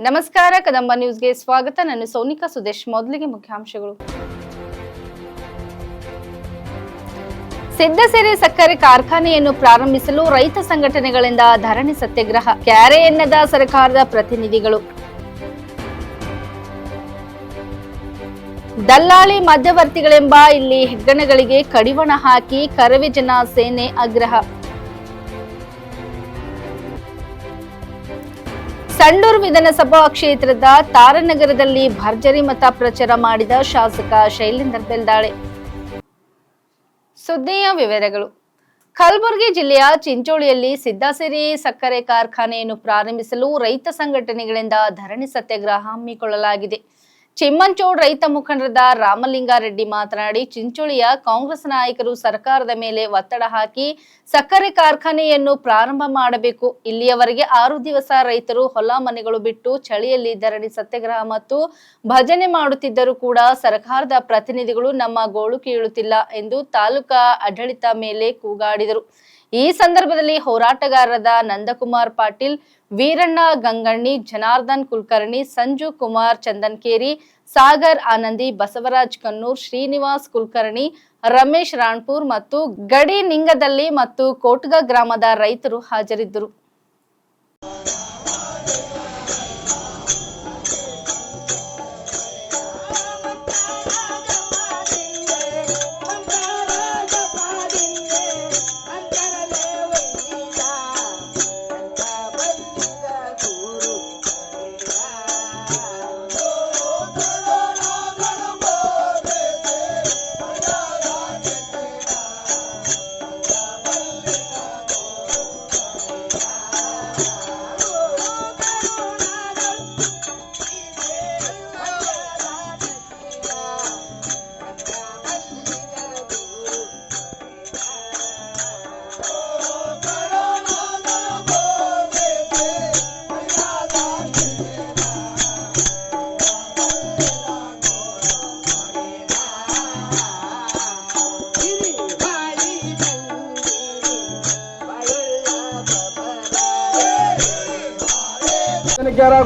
ನಮಸ್ಕಾರ ಕದಂಬ ನ್ಯೂಸ್ಗೆ ಸ್ವಾಗತ. ನಾನು ಸೋನಿಕಾ ಸುದೇಶ್. ಮೊದಲಿಗೆ ಮುಖ್ಯಾಂಶಗಳು. ಸಿದ್ದಸಿರಿ ಸಕ್ಕರೆ ಕಾರ್ಖಾನೆಯನ್ನು ಪ್ರಾರಂಭಿಸಲು ರೈತ ಸಂಘಟನೆಗಳಿಂದ ಧರಣಿ ಸತ್ಯಾಗ್ರಹ. ಕ್ಯಾರೆ ಎನ್ನದ ಸರ್ಕಾರದ ಪ್ರತಿನಿಧಿಗಳು. ದಲ್ಲಾಳಿ ಮಧ್ಯವರ್ತಿಗಳೆಂಬ ಇಲ್ಲಿ ಹೆಗ್ಗಣಗಳಿಗೆ ಕಡಿವಾಣ ಹಾಕಿ ಕರವೇ ಜನ ಸೇನೆ ಆಗ್ರಹ. ಸಂಡೂರು ವಿಧಾನಸಭಾ ಕ್ಷೇತ್ರದ ತಾರಾನಗರದಲ್ಲಿ ಭರ್ಜರಿ ಮತ ಪ್ರಚಾರ ಮಾಡಿದ ಶಾಸಕ ಶೈಲೇಂದರ್ ಬೆಲ್ದಾಳೆ. ಸುದ್ದಿಯ ವಿವರಗಳು. ಕಲಬುರಗಿ ಜಿಲ್ಲೆಯ ಚಿಂಚೋಳಿಯಲ್ಲಿ ಸಿದ್ದಸಿರಿ ಸಕ್ಕರೆ ಕಾರ್ಖಾನೆಯನ್ನು ಪ್ರಾರಂಭಿಸಲು ರೈತ ಸಂಘಟನೆಗಳಿಂದ ಧರಣಿ ಸತ್ಯಾಗ್ರಹ ಹಮ್ಮಿಕೊಳ್ಳಲಾಗಿದೆ. ಚಿಮ್ಮಂಚೋಡ್ ರೈತ ಮುಖಂಡರಾದ ರಾಮಲಿಂಗಾರೆಡ್ಡಿ ಮಾತನಾಡಿ, ಚಿಂಚೋಳಿಯ ಕಾಂಗ್ರೆಸ್ ನಾಯಕರು ಸರ್ಕಾರದ ಮೇಲೆ ಒತ್ತಡ ಹಾಕಿ ಸಕ್ಕರೆ ಕಾರ್ಖಾನೆಯನ್ನು ಪ್ರಾರಂಭ ಮಾಡಬೇಕು. ಇಲ್ಲಿಯವರೆಗೆ 6 ದಿವಸ ರೈತರು ಹೊಲ ಮನೆಗಳು ಬಿಟ್ಟು ಚಳಿಯಲ್ಲಿ ಧರಣಿ ಸತ್ಯಾಗ್ರಹ ಮತ್ತು ಭಜನೆ ಮಾಡುತ್ತಿದ್ದರೂ ಕೂಡ ಸರ್ಕಾರದ ಪ್ರತಿನಿಧಿಗಳು ನಮ್ಮ ಗೋಳು ಕೇಳುತ್ತಿಲ್ಲ ಎಂದು ತಾಲೂಕಾ ಆಡಳಿತ ಮೇಲೆ ಕೂಗಾಡಿದರು. ಈ ಸಂದರ್ಭದಲ್ಲಿ ಹೋರಾಟಗಾರರಾದ ನಂದಕುಮಾರ್ ಪಾಟೀಲ್, ವೀರಣ್ಣ ಗಂಗಣ್ಣಿ, ಜನಾರ್ದನ್ ಕುಲಕರ್ಣಿ, ಸಂಜು ಕುಮಾರ್ ಚಂದನ್ಕೇರಿ, ಸಾಗರ್ ಆನಂದಿ, ಬಸವರಾಜ್ ಕನ್ನೂರ್, ಶ್ರೀನಿವಾಸ್ ಕುಲಕರ್ಣಿ, ರಮೇಶ್ ರಾಣ್ಪುರ್ ಮತ್ತು ಗಡಿ ನಿಂಗದಲ್ಲಿ ಮತ್ತು ಕೋಟ್ಗ ಗ್ರಾಮದ ರೈತರು ಹಾಜರಿದ್ದರು.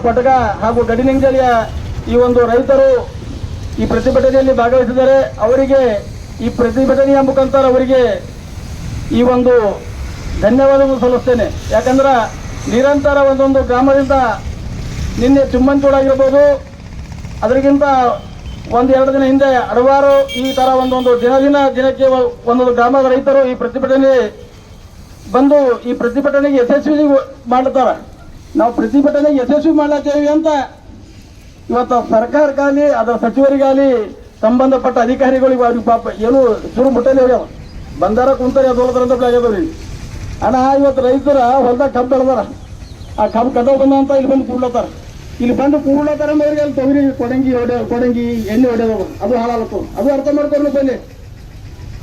ಕೊಟಗ ಹಾಗೂ ಗಡಿನಿಂಗಲಿಯ ಈ ಒಂದು ರೈತರು ಈ ಪ್ರತಿಭಟನೆಯಲ್ಲಿ ಭಾಗವಹಿಸಿದ್ದಾರೆ. ಅವರಿಗೆ ಈ ಪ್ರತಿಭಟನೆಯ ಮುಖಾಂತರ ಅವರಿಗೆ ಈ ಒಂದು ಧನ್ಯವಾದವನ್ನು ಸಲ್ಲಿಸ್ತೇನೆ. ಯಾಕಂದ್ರೆ ನಿರಂತರ ಒಂದೊಂದು ಗ್ರಾಮದಿಂದ ನಿನ್ನೆ ಚುಮ್ಮಂಚೋಡಾಗಿರ್ಬೋದು, ಅದರಿಗಿಂತ 1-2 ದಿನ ಹಿಂದೆ ಹಲವಾರು ಈ ಥರ ಒಂದೊಂದು ದಿನಕ್ಕೆ ಒಂದೊಂದು ಗ್ರಾಮದ ರೈತರು ಈ ಪ್ರತಿಭಟನೆ ಬಂದು ಈ ಪ್ರತಿಭಟನೆಗೆ ಯಶಸ್ವಿ ಮಾಡ್ತಾರೆ. ನಾವು ಪ್ರತಿಭಟನೆಗೆ ಯಶಸ್ವಿ ಮಾಡ್ಲತ್ತೇವೆ ಅಂತ ಇವತ್ತು ಸರ್ಕಾರಕ್ಕಾಗಲಿ ಅದರ ಸಚಿವರಿಗಾಗಲಿ ಸಂಬಂಧಪಟ್ಟ ಅಧಿಕಾರಿಗಳಿಗೆ ಅವ್ರಿಗೆ ಪಾಪ ಏನು ಶುರು ಮುಟ್ಟಲೇ ಹೋಗ್ಯಾವ. ಬಂದಾರ ಕುಂತಾರೆ ಅದು ಹೋದ್ರಂತ ಆಗ್ಯದವ್ರಿ. ಅಣ್ಣ ಇವತ್ತು ರೈತರ ಹೊಲದಾಗ ಕಬ್ಬು ಬೆಳೆದಾರ, ಆ ಕಬ್ಬು ಕಟ್ಟೋ ಬಂದ ಇಲ್ಲಿ ಬಂದು ಕೂಡ್ಲತ್ತಾರ. ಇಲ್ಲಿ ಬಂದು ಕೂಡ್ಲತ್ತಾರ ಅವ್ರಿಗೆ ಅಲ್ಲಿ ತೊಗರಿ ಕೊಡಂಗಿ ಎಣ್ಣೆ ಹೊಡೆದವ, ಅದು ಹಾಳಾಗತ್ತು. ಅದು ಅರ್ಥ ಮಾಡ್ಕೊಂಡು ಬನ್ನಿ.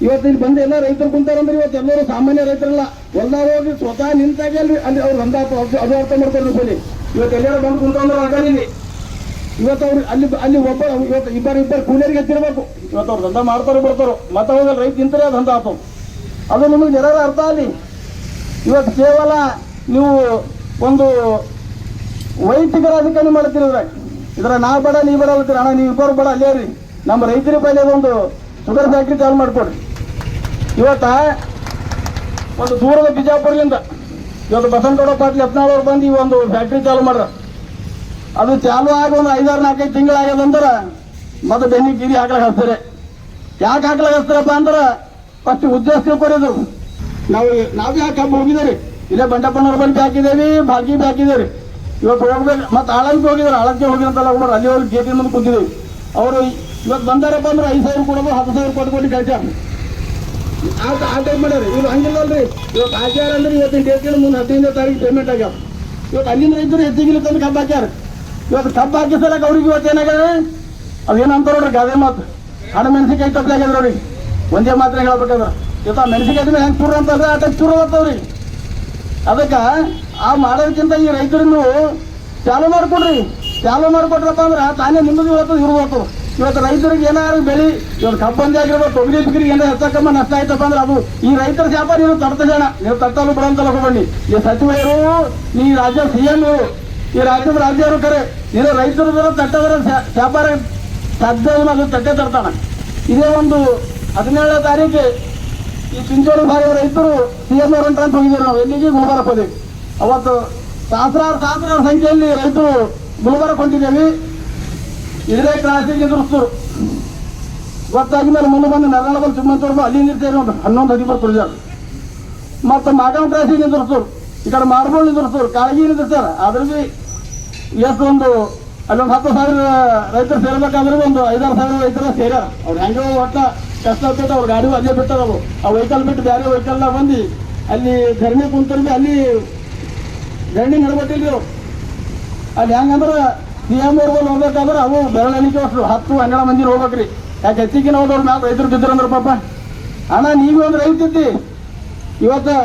ಇವತ್ತು ಇಲ್ಲಿ ಬಂದು ಎಲ್ಲ ರೈತರು ಕುಂತಾರಂದ್ರೆ ಇವತ್ತು ಎಲ್ಲರೂ ಸಾಮಾನ್ಯ ರೈತರಲ್ಲ, ಹೊಲ್ದಾಗ ಹೋಗಿ ಸ್ವತಃ ನಿಂತಾಗೆ ಅಲ್ಲಿ ಅವ್ರು ಹೊಂದಾಪ ಅದು ಅರ್ಥ ಮಾಡ್ಕೊಂಡು ಬನ್ನಿ. ಇವತ್ತು ಎಲ್ಲರೂ ಬಂದು ಕುಂತಂದ್ರೆ ಆಗಲಿಲ್ಲ. ಇವತ್ತು ಅವ್ರು ಅಲ್ಲಿ ಒಬ್ಬ ಇವತ್ತು ಇಬ್ಬರು ಕೂಲಿಯರಿಗೆ ಹಚ್ಚಿರ್ಬೇಕು. ಇವತ್ತು ಅವ್ರು ದಂಧ ಮಾಡ್ತಾರೋ ಬರ್ತಾರೋ, ಮತ್ತೆ ಹೋಗಲ್ಲ ರೈತ ನಿಂತರೆ ಅದು ದಂಧ ಆತು. ಅದು ನಿಮಗೆ ಜನರ ಅರ್ಥ ಅಲ್ಲಿ. ಇವತ್ತು ಕೇವಲ ನೀವು ಒಂದು ವೈಯಕ್ತಿಕ ರಾಜಕಾರಣ ಮಾಡ್ತಿರೋದ್ರಾಗ ಇದ್ರ ನಾ ಬೇಡ ನೀ ಬೇಡ ಅಂತೀರ. ಅಣ್ಣ ನೀವು ಇಬ್ಬರು ಬೇಡ ಅಲ್ಲೇ ರೀ, ನಮ್ಮ ರೈತರಿಗೆ ಪೈಲೆ ಒಂದು ಶುಗರ್ ಫ್ಯಾಕ್ಟ್ರಿ ಚಾಲು ಮಾಡಿಕೊಡ್ರಿ. ಇವತ್ತ ಒಂದು ದೂರದ ಬಿಜಾಪುರದಿಂದ ಇವತ್ತು ಬಸವನಗೌಡ ಪಾಟೀಲ್ ಯತ್ನಾಳ್ ಬಂದು ಈ ಒಂದು ಫ್ಯಾಕ್ಟ್ರಿ ಚಾಲು ಮಾಡ್ರ. ಅದು ಚಾಲು ಆಗಿ ಒಂದು 5-4 ತಿಂಗಳಾಗ್ಯದಂದ್ರೆ ಮತ್ತೆ ಬೆನ್ನಿ ಗಿರಿ ಹಾಕ್ಲಾಗ ಹಚ್ತಾರೆ. ಯಾಕೆ ಹಾಕ್ಲಾಗ ಹಚ್ತಾರಪ್ಪ ಅಂದ್ರೆ ಫಸ್ಟ್ ಉದ್ದೇಶ ತಿಳ್ಕೊರಿದ್ರು. ನಾವು ಯಾಕೆ ಹಬ್ಬ ಹೋಗಿದ್ದೇವೆ, ಇಲ್ಲೇ ಬಂಡಪ್ಪನವ್ರ ಬಳಿ ಹಾಕಿದ್ದೇವೆ, ಭಾಗಿ ಹಾಕಿದ್ದೇವೆ. ಇವತ್ತು ಹೋಗ್ಬೇಕು ಮತ್ತೆ ಆಳಕ್ಕೆ ಹೋಗಿದ್ದಾರೆ, ಆಳಕ್ಕೆ ಹೋಗಿರಂತಲ್ಲ ಕೂಡ ಅಲ್ಲಿ ಹೋಗಿ ಗೇಟಿನ ಮುಂದೆ ಕೂತಿದ್ದೇವೆ. ಅವರು ಇವತ್ತು ಬಂದಾರಪ್ಪ ಅಂದ್ರೆ 5,000 ಕೊಡೋದು 10,000 ಕೊಟ್ಕೊಂಡು ಕಳ್ಸ್ಯಾರ. ಆ ಟೈಪ್ ಮಾಡ್ಯಾರ. ಇವ್ರು ಹಂಗಿಲ್ಲಲ್ರಿ. ಇವತ್ತು ಹಾಕ್ಯಾರ ಅಂದ್ರೆ ಇವತ್ತಿನ ಡೇಟ್ಗಳು ಮುಂದೆ 15ನೇ ತಾರೀಕು ಪೇಮೆಂಟ್ ಆಗ್ಯಾವ. ಇವತ್ತು ಅಲ್ಲಿಂದ ರೈತರು ಹೆಚ್ಚಿಗಿಲ್ಲ ತಂದು ಕಬ್ಬು ಹಾಕ್ಯಾರ. ಇವತ್ತು ಕಬ್ಬು ಹಾಕಿ ಸಲಕ ಅವ್ರಿಗೆ ಇವತ್ತು ಏನಾಗ್ಯದ ಅದೇನಂತಾರ ನೋಡ್ರಿ ಗಾದೆ ಮಾತು, ಹಣ ಮೆಣಸಿಕಾಯಿ ತಪ್ಪಲಾಗ್ಯದ ಅವ್ರಿಗೆ. ಒಂದೇ ಮಾತ್ರ ಹೇಳ್ಬೇಕಾದ್ರೆ ಇವತ್ತು ಆ ಮೆಣಸಿಕಾಯಿ ಮೇಲೆ ಹೆಂಗೆ ಚೂರು ಅಂತಂದ್ರೆ ಆ ಟೈಪ್ ಚೂರು ಬರ್ತವ್ರಿ. ಅದಕ್ಕೆ ಆ ಮಾಡೋದಕ್ಕಿಂತ ಈ ರೈತರನ್ನು ಚಾಲು ಮಾಡಿಕೊಡ್ರಿ. ಚಾಲು ಮಾಡಿಕೊಟ್ರಪ್ಪ ಅಂದ್ರೆ ತಾನೇ ನಿಮ್ಮದು ಇವತ್ತು ಇರ್ಬೇಕು. ಇವತ್ತು ರೈತರಿಗೆ ಏನಾದ್ರು ಬೆಳಿ ಇವತ್ತು ಕಬ್ಬಂದಿ ಆಗಿರ್ಬೋದು, ತೊಗರಿ ಬಿಗ್ರಿಗೆ ಏನಾದ್ರು ಹೆಚ್ಚಕ್ಕಮ್ಮ ನಷ್ಟ ಆಯ್ತಪ್ಪ ಅಂದ್ರೆ ಅದು ಈ ರೈತರ ಶಾಪ ನೀವು ತಡ್ತ ಜನ ನೀವು ತಟ್ಟಲು ಬಿಡಂತಲ್ಲ ಹೋಗ್ಬಂಡಿ. ಈ ಸಚಿವರು, ಈ ರಾಜ್ಯ CM, ಈ ರಾಜ್ಯದ ರಾಜ್ಯವರು ಕರೆ ನೀನು ರೈತರು ತಟ್ಟದರ ವ್ಯಾಪಾರ ಸಾಧ್ಯ ಅದು ತಟ್ಟೆ ತರ್ತಾನೆ. ಇದೇ ಒಂದು 17ನೇ ತಾರೀಕು ಈ ಚಿಂಚೋಳಿ ಭಾಗದ ರೈತರು CM ಅಂತ ಹೋಗಿದ್ರು. ನಾವು ಎಲ್ಲಿಗೆ ಗುಲ್ಬರ್ಗಕ್ಕೆ ಹೋದೆವು. ಅವತ್ತು ಸಹಸ್ರಾರು ಸಂಖ್ಯೆಯಲ್ಲಿ ರೈತರು ಗುಲ್ಬರ್ಗಕ್ಕೆ ಹೊಂಟಿದ್ದೇವೆ. ಇದೇ ಕ್ರಾಸಿಗೆ ಎದುರಿಸ್ತರು ಗೊತ್ತಾಗಿ ಮೇಲೆ ಮುಂದೆ ಬಂದು ನರಳಬಲ್ ಚಿಮ್ಮಂತವ್ರು ಅಲ್ಲಿ ನಿಲ್ತೇವೆ. 11-12 ತುಳಿದಾರ ಮತ್ತು ಮಾಗಾವ್ ಕ್ರಾಸಿಗೆ ನಿಂದಿರ್ತರು, ಈ ಕಡೆ ಮಾರ್ಬೋಳ್ ನಿಂದಿರ್ತರು, ಕಾಳಗಿ ನಿಂದಿರ್ತಾರೆ. ಅದ್ರ ಭೀ ಎಷ್ಟು ಒಂದು ಅಲ್ಲೊಂದು 10,000 ರೈತರು ಸೇರ್ಬೇಕಾದ್ರೆ ಒಂದು 5,000-6,000 ರೈತರು ಸೇರ್ಯಾರ. ಅವ್ರು ಹೆಂಗೆ ಒಟ್ಟ ಕಷ್ಟ ಆಗ್ತೈತೆ. ಅವ್ರ ಗಾಡಿ ಅಲ್ಲೇ ಬಿಟ್ಟಾರವು. ಆ ವೆಹಿಕಲ್ ಬಿಟ್ಟು ಬೇರೆ ವೆಹಿಕಲ್ನ ಬಂದು ಅಲ್ಲಿ ಧರಣಿ ಕುಂತರ್ಬಿ ಅಲ್ಲಿ ಧರಣಿ ನಡ್ಕೊಟ್ಟಿಲ್ರಿ ಅವ್ರು. ಅಲ್ಲಿ ಹೆಂಗಂದ್ರೆ CM ಅವ್ರು ಹೋಗ್ಬೇಕಾದ್ರೆ ಅವು ಬೆರಳೆಣಿಕೆ ಅಷ್ಟು 10-12 ಮಂದಿ ಹೋಗ್ಬೇಕ್ರಿ. ಯಾಕೆ ಹೆಚ್ಚಿಗೆ ಹೋದವ್ರು ನಾವು ರೈತರು ಬಿದ್ದಿರಂದ್ರೆ ಪಾಪ ಅಣ್ಣ ನೀವು ಒಂದು ರೈತಿದ್ದಿ. ಇವತ್ತು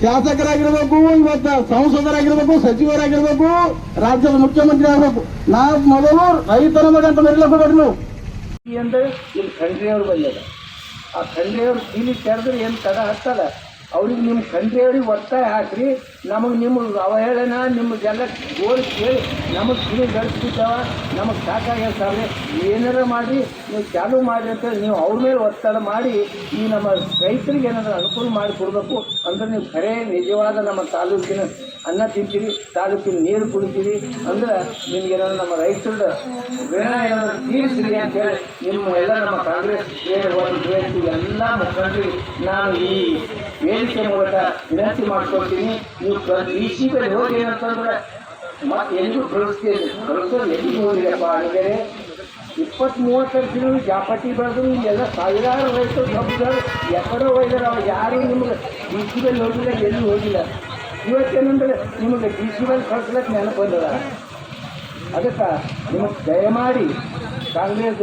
ಶಾಸಕರಾಗಿರ್ಬೇಕು, ಇವತ್ತು ಸಂಸದರಾಗಿರ್ಬೇಕು, ಸಚಿವರಾಗಿರ್ಬೇಕು, ರಾಜ್ಯದ ಮುಖ್ಯಮಂತ್ರಿ ಆಗಬೇಕು. ನಾವು ಮೊದಲು ರೈತರ ಮಗ ಅಂತ ಮರಿಲಕ್ಕೆ ಹೋಗ್ಬೇಡಿ ನೀವು. ಅಂದರೆ ಇಲ್ಲಿ ಖಂಡ್ರೆಯವ್ರು ಬಂದಿದೆ. ಆ ಖಂಡ್ರೆಯವ್ರು ಕೀಲಿ ತೆರೆದ್ರೆ ಏನು ತಡ ಹತ್ತಲ್ಲ. ಅವ್ರಿಗೆ ನಿಮ್ಮ ಖಂಡ್ರೆಯವ್ರಿಗೆ ಒತ್ತಾಯ ಹಾಕ್ರಿ. ನಿಮಗೆ ಅವಹೇಳನ ನಿಮಗೆಲ್ಲ ಗೋಲ್ ಕೇಳಿ ನಮಗೆ ಕಿವಿ ಗಡಿಸ್ಬಿದ್ದಾವ, ನಮಗೆ ಸಾಕಾಗಿರ್ತಾವೆ. ಏನಾರ ಮಾಡಿ ನೀವು ಚಾಲೂ ಮಾಡಿ ಅಂತೇಳಿ ನೀವು ಅವ್ರ ಮೇಲೆ ಒತ್ತಡ ಮಾಡಿ ಈ ನಮ್ಮ ರೈತರಿಗೆ ಏನಾದರೂ ಅನುಕೂಲ ಮಾಡಿ ಕೊಡಬೇಕು. ಅಂದ್ರೆ ನೀವು ಖರೇ ನಿಜವಾದ ನಮ್ಮ ತಾಲೂಕಿನ ಅನ್ನ ತಿಂತೀರಿ, ತಾಲೂಕಿನ ನೀರು ಕುಡಿತೀರಿ ಅಂದ್ರೆ ನಿಮ್ಗೇನಾದ್ರು ನಮ್ಮ ರೈತರ ಋಣ ಏನಾದರೂ ತೀರಿಸಿರಿ ಅಂತೇಳಿ ನಿಮ್ಮ ಎಲ್ಲ ನಮ್ಮ ಕಾಂಗ್ರೆಸ್ ಎಲ್ಲ ಮುಖಂಡರಿಗೆ ನಾನು ಈ ವೇದಿಕೆ ಮೂಲಕ ವಿನಂತಿ ಮಾಡ್ಕೊಳ್ತೀನಿ. ನೀವು DC ಹೋಗಿ ಏನಂತಂದ್ರೆ ಮತ್ತೆ ಎಲ್ಲಿಗೂ ಕಳಿಸೋದು ಎಲ್ಲಿಗೂ ಹೋಗಿರಪ್ಪ ಅಂದರೆ 20-30 ದಿನ ಜಾಪಟ್ಟಿ ಬೆಳೆದ್ರು ಇಲ್ಲೆಲ್ಲ ಸಾವಿರಾರು ರೈತರು ಕಬ್ಬುಗಳು ಎಕಡೋ ಹೋಗಿದ್ದಾರೆ. ಅವ್ರು ಯಾರು ನಿಮ್ಗೆ DC ಹೋಗಿಲ್ಲ, ಎಲ್ಲೂ ಹೋಗಿಲ್ಲ. ಇವತ್ತೇನಂದ್ರೆ ನಿಮಗೆ DC ಕಳಿಸ್ಲಿಕ್ಕೆ ನೆನಪು ಬಂದದ. ಅದಕ್ಕೆ ನಿಮಗೆ ದಯಮಾಡಿ ಕಾಂಗ್ರೆಸ್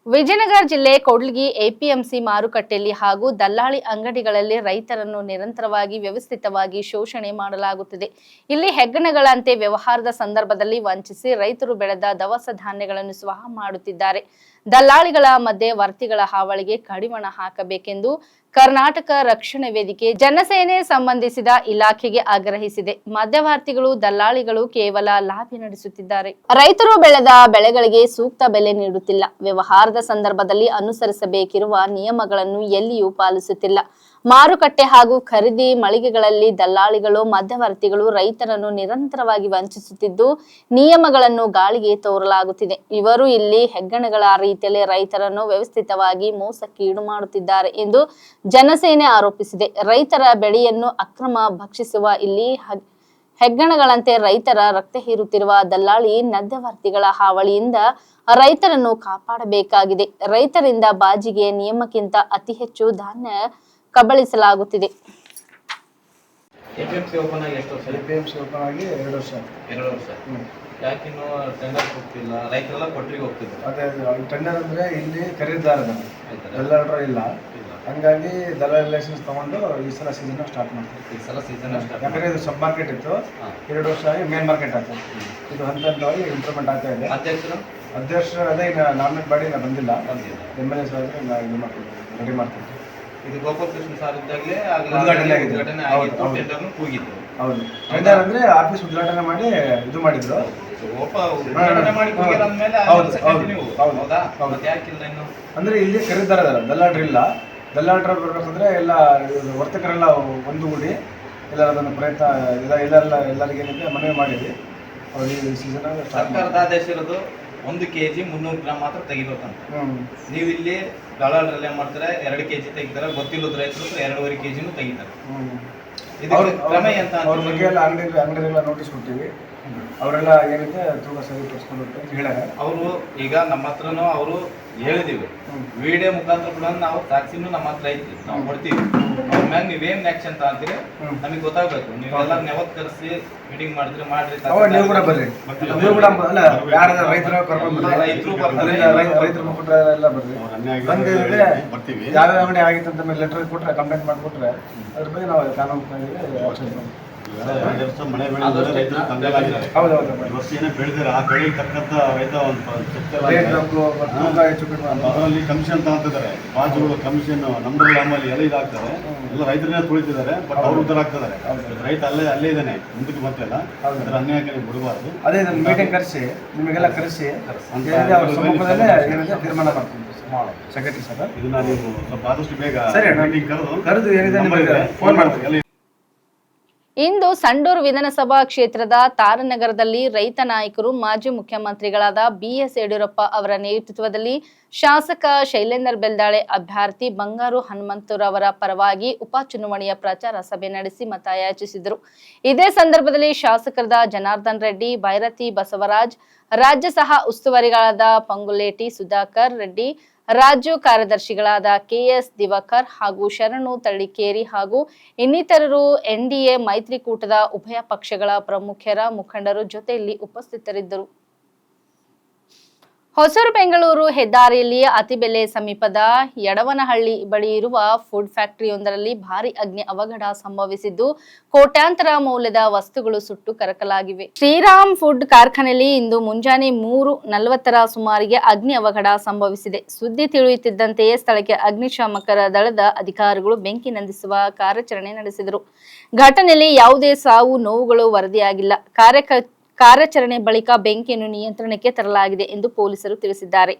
ವಿಜಯನಗರ ಜಿಲ್ಲೆ ಕೂಡ್ಲಿಗಿ APMC ಮಾರುಕಟ್ಟೆಯಲ್ಲಿ ಹಾಗೂ ದಲ್ಲಾಳಿ ಅಂಗಡಿಗಳಲ್ಲಿ ರೈತರನ್ನು ನಿರಂತರವಾಗಿ ವ್ಯವಸ್ಥಿತವಾಗಿ ಶೋಷಣೆ ಮಾಡಲಾಗುತ್ತಿದೆ. ಇಲ್ಲಿ ಹೆಗ್ಗಣಗಳಂತೆ ವ್ಯವಹಾರದ ಸಂದರ್ಭದಲ್ಲಿ ವಂಚಿಸಿ ರೈತರು ಬೆಳೆದ ದವಸ ಧಾನ್ಯಗಳನ್ನು ಸ್ವಹ ಮಾಡುತ್ತಿದ್ದಾರೆ. ದಲ್ಲಾಳಿಗಳ ಮಧ್ಯವರ್ತಿಗಳ ಹಾವಳಿಗೆ ಕಡಿವಾಣ ಹಾಕಬೇಕೆಂದು ಕರ್ನಾಟಕ ರಕ್ಷಣಾ ವೇದಿಕೆ ಜನಸೇನೆ ಸಂಬಂಧಿಸಿದ ಇಲಾಖೆಗೆ ಆಗ್ರಹಿಸಿದೆ. ಮಧ್ಯವರ್ತಿಗಳು ದಲ್ಲಾಳಿಗಳು ಕೇವಲ ಲಾಭಿ ನಡೆಸುತ್ತಿದ್ದಾರೆ. ರೈತರು ಬೆಳೆದ ಬೆಳೆಗಳಿಗೆ ಸೂಕ್ತ ಬೆಲೆ ನೀಡುತ್ತಿಲ್ಲ. ವ್ಯವಹಾರದ ಸಂದರ್ಭದಲ್ಲಿ ಅನುಸರಿಸಬೇಕಿರುವ ನಿಯಮಗಳನ್ನು ಎಲ್ಲಿಯೂ ಪಾಲಿಸುತ್ತಿಲ್ಲ. ಮಾರುಕಟ್ಟೆ ಹಾಗೂ ಖರೀದಿ ಮಳಿಗೆಗಳಲ್ಲಿ ದಲ್ಲಾಳಿಗಳು ಮಧ್ಯವರ್ತಿಗಳು ರೈತರನ್ನು ನಿರಂತರವಾಗಿ ವಂಚಿಸುತ್ತಿದ್ದು ನಿಯಮಗಳನ್ನು ಗಾಳಿಗೆ ತೋರಲಾಗುತ್ತಿದೆ. ಇವರು ಇಲ್ಲಿ ಹೆಗ್ಗಣಗಳ ರೀತಿಯಲ್ಲಿ ರೈತರನ್ನು ವ್ಯವಸ್ಥಿತವಾಗಿ ಮೋಸಕ್ಕೀಡು ಮಾಡುತ್ತಿದ್ದಾರೆ ಎಂದು ಜನಸೇನೆ ಆರೋಪಿಸಿದೆ. ರೈತರ ಬೆಳೆಯನ್ನು ಅಕ್ರಮ ಭಕ್ಷಿಸುವ ಇಲ್ಲಿ ಹೆಗ್ಗಣಗಳಂತೆ ರೈತರ ರಕ್ತ ಹೀರುತ್ತಿರುವ ದಲ್ಲಾಳಿ ಮಧ್ಯವರ್ತಿಗಳ ಹಾವಳಿಯಿಂದ ರೈತರನ್ನು ಕಾಪಾಡಬೇಕಾಗಿದೆ. ರೈತರಿಂದ ಬಾಜಿಗೆ ನಿಯಮಕ್ಕಿಂತ ಅತಿ ಹೆಚ್ಚು ಧಾನ್ಯ ಕಬಳಿಸಲಾಗುತ್ತಿದೆ. APMC ಓಪನ್ ಆಗಿ ಎಷ್ಟು ವರ್ಷ? APMC ಓಪನ್ ಆಗಿ 2 ವರ್ಷ. 2 ವರ್ಷ. ಯಾಕಿನ್ನು ಟೆಂಡರ್ ಹೋಗ್ತಿಲ್ಲ? ರೈತರೆಲ್ಲ ಕೊಟ್ಟರಿಗೆ ಹೋಗ್ತಿದ್ರು. ಅದೇ ಟೆಂಡರ್ ಅಂದ್ರೆ ಇಲ್ಲಿ ಖರೀದಿದಾರ ದಲ್ಲಾಳರು ಇಲ್ಲ. ಹಂಗಾಗಿ ದಲ್ಲಾಳ ಲೈಸೆನ್ಸ್ ತಗೊಂಡು ಈ ಸಲ ಸೀಸನ್ ಸ್ಟಾರ್ಟ್ ಮಾಡ್ತೀವಿ. ಈ ಸಲ ಸೀಸನ್ ಯಾಕಂದ್ರೆ ಇದು ಸಬ್ ಮಾರ್ಕೆಟ್ ಇತ್ತು, 2 ವರ್ಷ ಆಗಿ ಮೇನ್ ಮಾರ್ಕೆಟ್ ಆಯ್ತು. ಇದು ಹಂತವಾಗಿ ಇಂಪ್ರೂವ್ಮೆಂಟ್ ಆಗ್ತಾ ಇದೆ. ಅಧ್ಯಕ್ಷರು ಅದೇ ನಾಮಿನೇಟ್ ಮಾಡಿ ಬಂದಿಲ್ಲ. MLA ಸಾಹೇಬ್ರೆ ಇದು ಮಾಡ್ತೀವಿ, ರೆಡಿ ಮಾಡ್ತೀವಿ. ಇದು ಗೋಪಾಲ್ ಕೃಷ್ಣ ಸರ್ ಇದ್ದಾಗಲೇ ಉದ್ಘಾಟನೆ ಆಗಿತ್ತು. ಹೌದು, ಟೆಂಡರ್ ಅಂದ್ರೆ ಆಫೀಸ್ ಉದ್ಘಾಟನೆ ಮಾಡಿ ಇದು ಮಾಡಿದ್ರು. ಅಂದ್ರೆ ಇಲ್ಲಿ ಖರೀದಾರ ದಲ್ಲಾಳರು ಇಲ್ಲ. ದಲ್ಲಾಳರ ಬರ್ಬೇಕಂದ್ರೆ ಎಲ್ಲ ವರ್ತಕರೆಲ್ಲ ಒಂದುಗೂಡಿ ಎಲ್ಲರ ಅದನ್ನು ಪ್ರಯತ್ನ ಎಲ್ಲರಿಗೆ ಮನವಿ ಮಾಡಿದ್ವಿ. ಅವ್ರಿಗೆ ಸೀಸನ್ ಸರ್ಕಾರದ ಆದೇಶ ಇರೋದು 1 kg 300 ಗ್ರಾಮ್ ಮಾತ್ರ ತೆಗಿಬೇಕಂತ. ನೀವು ಇಲ್ಲಿ ದಲ್ಲಾಳರಲ್ಲಿ ಏನ್ ಮಾಡ್ತಾರೆ, 2 kg ತೆಗಿತಾರೆ. ಗೊತ್ತಿಲ್ಲದ ರೈತರು 2.5 kg ತೆಗಿತಾರೆ. ಕ್ರಮ ಎಂತ ಅವ್ರ ಬಗ್ಗೆ ಎಲ್ಲ ಅಂಗಡಿಗೆಲ್ಲ ನೋಟಿಸ್ ಕೊಟ್ಟಿವಿ. ಅವರೆಲ್ಲ ಏನಿದೆ ತೂಕ ಸರಿ ತೋರಿಸ್ಕೊಂಡು ಹೇಳ್ಯಾರ. ಅವರು ಈಗ ನಮ್ಮ ಹತ್ರನೂ ಅವರು ಹೇಳಿದೀವಿ, ವಿಡಿಯೋ ಮುಖಾಂತರ ಕೂಡ ನಾವು ಸಾಕ್ಷಿನೂ ನಮ್ಮ ಹತ್ರ ಐತಿ, ನಾವು ಕೊಡ್ತೀವಿ. ಅವ್ರ ಮ್ಯಾಗ ನೀವೇನ್ ಆಕ್ಷನ್ ತಗೊಂತೀರಿ ನಮಗೆ ಗೊತ್ತಾಗ್ಬೇಕು. ನೀವೆಲ್ಲ ನೆವತ್ ಕರೆಸಿ ಮೀಟಿಂಗ್ ಮಾಡಿದ್ರೆ ಮಾಡ್ರಿ. ನೀವು ಕೂಡ ಬರ್ರಿ, ನೀವು ಕೂಡ ಯಾರ ರೈತರು ಕರ್ಕೊಂಡು ರೈತರ ಮುಖಂಡರ ಎಲ್ಲ ಬರ್ರಿ. ಬಂದಿದ್ರೆ ಯಾವ್ಯಾವ ಅಂಗಡಿ ಆಗಿತ್ತು ಅಂತ ಲೆಟರ್ ಕೊಟ್ರೆ, ಕಂಪ್ಲೇಂಟ್ ಮಾಡಿಕೊಟ್ರೆ ಅದ್ರ ಬಗ್ಗೆ ನಾವು ಕಾನೂನು ಆಕ್ಷನ್ 2 ವರ್ಷ ಮಳೆ ಬೆಳೆದ ರೈತರು ಕಂಗಾಲಾಗಿದ್ದಾರೆ. ಹೌದೌದು ಈ ವರ್ಷ ಏನೇ ಬೆಳೆದಿದ್ದಾರೆ ಆ ಬೆಳೆಗೆ ತಕ್ಕಂಥ ರೈತ ಒಂದು ರೇಟ್ ತೂಕ ಹೆಚ್ಚು ಕಡಿಮೆ ಅದರಲ್ಲಿ ಕಮಿಷನ್ ತಗೊಂತಿದ್ದಾರೆ. ಬಾಜುಗಳು ಕಮಿಷನ್ ನಂಬರ್ ನಮ್ಮಲ್ಲಿ ಎಲ್ಲ ಇದಾಗ್ತದೆ. ಎಲ್ಲ ರೈತರನ್ನೇ ತುಳಿತಿದ್ದಾರೆ. ಬಟ್ ಅವ್ರು ಉದ್ದಾರ ಆಗ್ತಿದ್ದಾರೆ. ರೈತ ಅಲ್ಲೇ ಇದ್ದಾನೆ, ಮುಂದಕ್ಕೆ ಬರ್ತಿಲ್ಲ. ಅದರ ಅನ್ಯಾಯಕ್ಕೆ ನೀವು ಬಿಡಬಾರ್ದು. ಅದೇ ಮೀಟಿಂಗ್ ಕರೆಸಿ ನಿಮಗೆಲ್ಲ ಕರೆಸಿ ಅವ್ರ ಸಮ್ಮುಖದಲ್ಲೇ ಏನಿದೆ ತೀರ್ಮಾನ ಮಾಡ್ತೀನಿ ಸೆಕ್ರೆಟರಿ ಸರ್. ಇದನ್ನ ನೀವು ಸ್ವಲ್ಪ ಆದಷ್ಟು ಬೇಗ ಸರಿ ಮೀಟಿಂಗ್ ಕರೆದು ಏನಿದೆ ನಿಮಗೆ ಫೋನ್ ಮಾಡ್ತೀನಿ. ಇಂದು ಸಂಡೂರು ವಿಧಾನಸಭಾ ಕ್ಷೇತ್ರದ ತಾರನಗರದಲ್ಲಿ ರೈತ ನಾಯಕರು ಮಾಜಿ ಮುಖ್ಯಮಂತ್ರಿಗಳಾದ BS ಯಡಿಯೂರಪ್ಪ ಅವರ ನೇತೃತ್ವದಲ್ಲಿ ಶಾಸಕ ಶೈಲೇಂದರ್ ಬೆಲ್ದಾಳೆ ಅಭ್ಯರ್ಥಿ ಬಂಗಾರು ಹನುಮಂತರವರ ಪರವಾಗಿ ಉಪಚುನಾವಣೆಯ ಪ್ರಚಾರ ಸಭೆ ನಡೆಸಿ ಮತ ಯಾಚಿಸಿದರು. ಇದೇ ಸಂದರ್ಭದಲ್ಲಿ ಶಾಸಕರಾದ ಜನಾರ್ದನ್ ರೆಡ್ಡಿ, ಭೈರತಿ ಬಸವರಾಜ್, ರಾಜ್ಯ ಸಹ ಉಸ್ತುವಾರಿಗಳಾದ ಪಂಗುಲೇಟಿ ಸುಧಾಕರ್ ರೆಡ್ಡಿ, ರಾಜ್ಯ ಕಾರ್ಯದರ್ಶಿಗಳಾದ KS ದಿವಾಕರ್ ಹಾಗೂ ಶರಣು ತಳ್ಳಿಕೇರಿ ಹಾಗೂ ಇನ್ನಿತರರು NDA ಮೈತ್ರಿಕೂಟದ ಉಭಯ ಪಕ್ಷಗಳ ಪ್ರಮುಖರ ಮುಖಂಡರು ಜೊತೆಯಲ್ಲಿ ಉಪಸ್ಥಿತರಿದ್ದರು. ಹೊಸೂರು ಬೆಂಗಳೂರು ಹೆದ್ದಾರಿಯಲ್ಲಿ ಅತಿಬೆಲೆ ಸಮೀಪದ ಯಡವನಹಳ್ಳಿ ಬಳಿ ಇರುವ ಫುಡ್ ಫ್ಯಾಕ್ಟರಿಯೊಂದರಲ್ಲಿ ಭಾರೀ ಅಗ್ನಿ ಅವಘಡ ಸಂಭವಿಸಿದ್ದು ಕೋಟ್ಯಾಂತರ ಮೌಲ್ಯದ ವಸ್ತುಗಳು ಸುಟ್ಟು ಕರಕಲಾಗಿವೆ. ಶ್ರೀರಾಮ್ ಫುಡ್ ಕಾರ್ಖಾನೆಯಲ್ಲಿ ಇಂದು ಮುಂಜಾನೆ 3:40 ಸುಮಾರಿಗೆ ಅಗ್ನಿ ಅವಘಡ ಸಂಭವಿಸಿದೆ. ಸುದ್ದಿ ತಿಳಿಯುತ್ತಿದ್ದಂತೆಯೇ ಸ್ಥಳಕ್ಕೆ ಅಗ್ನಿಶಾಮಕ ದಳದ ಅಧಿಕಾರಿಗಳು ಬೆಂಕಿ ನಂದಿಸುವ ಕಾರ್ಯಾಚರಣೆ ನಡೆಸಿದರು. ಘಟನೆಯಲ್ಲಿ ಯಾವುದೇ ಸಾವು ನೋವುಗಳು ವರದಿಯಾಗಿಲ್ಲ. ಕಾರ್ಯಾಚರಣೆ ಬಳಿಕ ಬೆಂಕಿಯನ್ನು ನಿಯಂತ್ರಣಕ್ಕೆ ತರಲಾಗಿದೆ ಎಂದು ಪೊಲೀಸರು ತಿಳಿಸಿದ್ದಾರೆ.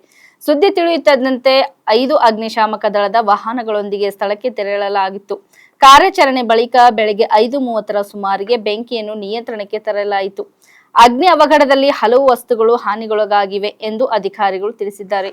ಸುದ್ದಿ ತಿಳಿಯುತ್ತಿದ್ದಂತೆ 5 ಅಗ್ನಿಶಾಮಕ ದಳದ ವಾಹನಗಳೊಂದಿಗೆ ಸ್ಥಳಕ್ಕೆ ತೆರಳಲಾಗಿತ್ತು. ಕಾರ್ಯಾಚರಣೆ ಬಳಿಕ ಬೆಳಗ್ಗೆ 5:30 ಸುಮಾರಿಗೆ ಬೆಂಕಿಯನ್ನು ನಿಯಂತ್ರಣಕ್ಕೆ ತರಲಾಯಿತು. ಅಗ್ನಿ ಅವಘಡದಲ್ಲಿ ಹಲವು ವಸ್ತುಗಳು ಹಾನಿಗೊಳಗಾಗಿವೆ ಎಂದು ಅಧಿಕಾರಿಗಳು ತಿಳಿಸಿದ್ದಾರೆ.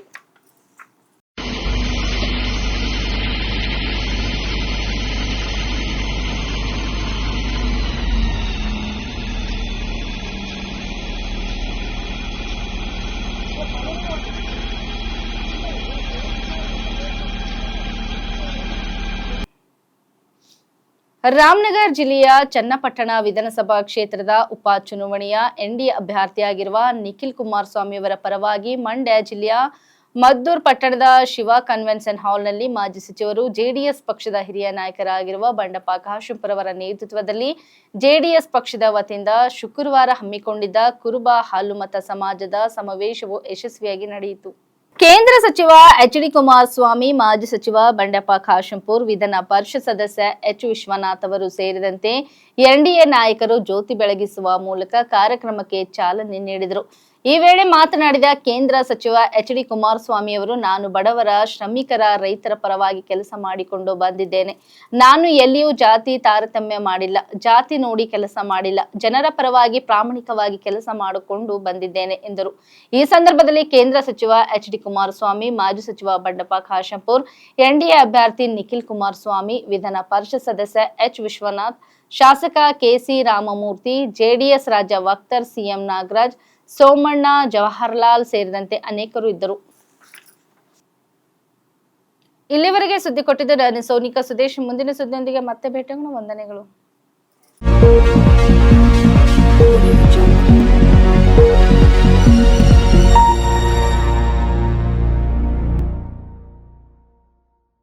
ರಾಮನಗರ ಜಿಲ್ಲೆಯ ಚನ್ನಪಟ್ಟಣ ವಿಧಾನಸಭಾ ಕ್ಷೇತ್ರದ ಉಪಚುನಾವಣೆಯ NDA ಅಭ್ಯರ್ಥಿಯಾಗಿರುವ ನಿಖಿಲ್ ಕುಮಾರಸ್ವಾಮಿ ಅವರ ಪರವಾಗಿ ಮಂಡ್ಯ ಜಿಲ್ಲೆಯ ಮದ್ದೂರು ಪಟ್ಟಣದ ಶಿವ ಕನ್ವೆನ್ಷನ್ ಹಾಲ್ನಲ್ಲಿ ಮಾಜಿ ಸಚಿವರು JDS ಪಕ್ಷದ ಹಿರಿಯ ನಾಯಕರಾಗಿರುವ ಬಂಡೆಪ್ಪ ಕಾಶೆಂಪುರ ಅವರ ನೇತೃತ್ವದಲ್ಲಿ JDS ಪಕ್ಷದ ವತಿಯಿಂದ ಶುಕ್ರವಾರ ಹಮ್ಮಿಕೊಂಡಿದ್ದ ಕುರುಬ ಹಾಲುಮತ ಸಮಾಜದ ಸಮಾವೇಶವು ಯಶಸ್ವಿಯಾಗಿ ನಡೆಯಿತು. ಕೇಂದ್ರ ಸಚಿವ HD ಕುಮಾರಸ್ವಾಮಿ, ಮಾಜಿ ಸಚಿವ ಬಂಡೆಪ್ಪ ಕಾಶೆಂಪುರ್, ವಿಧಾನ ಪರಿಷತ್ ಸದಸ್ಯ H ವಿಶ್ವನಾಥ್ ಅವರು ಸೇರಿದಂತೆ NDA ನಾಯಕರು ಜ್ಯೋತಿ ಬೆಳಗಿಸುವ ಮೂಲಕ ಕಾರ್ಯಕ್ರಮಕ್ಕೆ ಚಾಲನೆ ನೀಡಿದರು. ಈ ವೇಳೆ ಮಾತನಾಡಿದ ಕೇಂದ್ರ ಸಚಿವ HD ಕುಮಾರಸ್ವಾಮಿ ಅವರು, ನಾನು ಬಡವರ, ಶ್ರಮಿಕರ, ರೈತರ ಪರವಾಗಿ ಕೆಲಸ ಮಾಡಿಕೊಂಡು ಬಂದಿದ್ದೇನೆ. ನಾನು ಎಲ್ಲಿಯೂ ಜಾತಿ ತಾರತಮ್ಯ ಮಾಡಿಲ್ಲ, ಜಾತಿ ನೋಡಿ ಕೆಲಸ ಮಾಡಿಲ್ಲ, ಜನರ ಪರವಾಗಿ ಪ್ರಾಮಾಣಿಕವಾಗಿ ಕೆಲಸ ಮಾಡಿಕೊಂಡು ಬಂದಿದ್ದೇನೆ ಎಂದರು. ಈ ಸಂದರ್ಭದಲ್ಲಿ ಕೇಂದ್ರ ಸಚಿವ HD ಕುಮಾರಸ್ವಾಮಿ, ಮಾಜಿ ಸಚಿವ ಬಂಡೆಪ್ಪ ಕಾಶೆಂಪುರ್, NDA ಅಭ್ಯರ್ಥಿ ನಿಖಿಲ್ ಕುಮಾರಸ್ವಾಮಿ, ವಿಧಾನ ಪರಿಷತ್ ಸದಸ್ಯ H ವಿಶ್ವನಾಥ್, ಶಾಸಕ KC ರಾಮಮೂರ್ತಿ, JDS ರಾಜ್ಯ ವಕ್ತಾರ CM ನಾಗರಾಜ್, ಸೋಮಣ್ಣ, ಜವಾಹರ್ಲಾಲ್ ಸೇರಿದಂತೆ ಅನೇಕರು ಇದ್ದರು. ಇಲ್ಲಿವರೆಗೆ ಸುದ್ದಿ ಕೊಟ್ಟಿದ್ದು ನಾನು ಸೋನಿಕಾ ಸುದೇಶ್. ಮುಂದಿನ ಸುದ್ದಿಯೊಂದಿಗೆ ಮತ್ತೆ ಭೇಟಿಯಾಗೋಣ. ವಂದನೆಗಳು.